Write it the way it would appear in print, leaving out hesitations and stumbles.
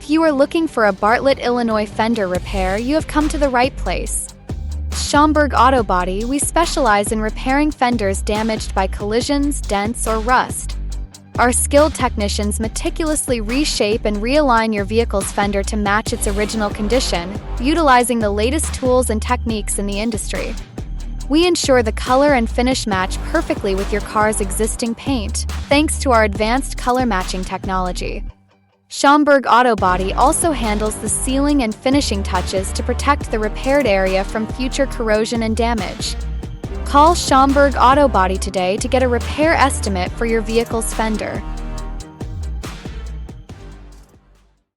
If you are looking for a Bartlett Illinois fender repair, you have come to the right place. Schaumburg Auto Body, we specialize in repairing fenders damaged by collisions, dents, or rust. Our skilled technicians meticulously reshape and realign your vehicle's fender to match its original condition, utilizing the latest tools and techniques in the industry. We ensure the color and finish match perfectly with your car's existing paint, thanks to our advanced color matching technology. Schaumburg Auto Body also handles the sealing and finishing touches to protect the repaired area from future corrosion and damage. Call Schaumburg Auto Body today to get a repair estimate for your vehicle's fender.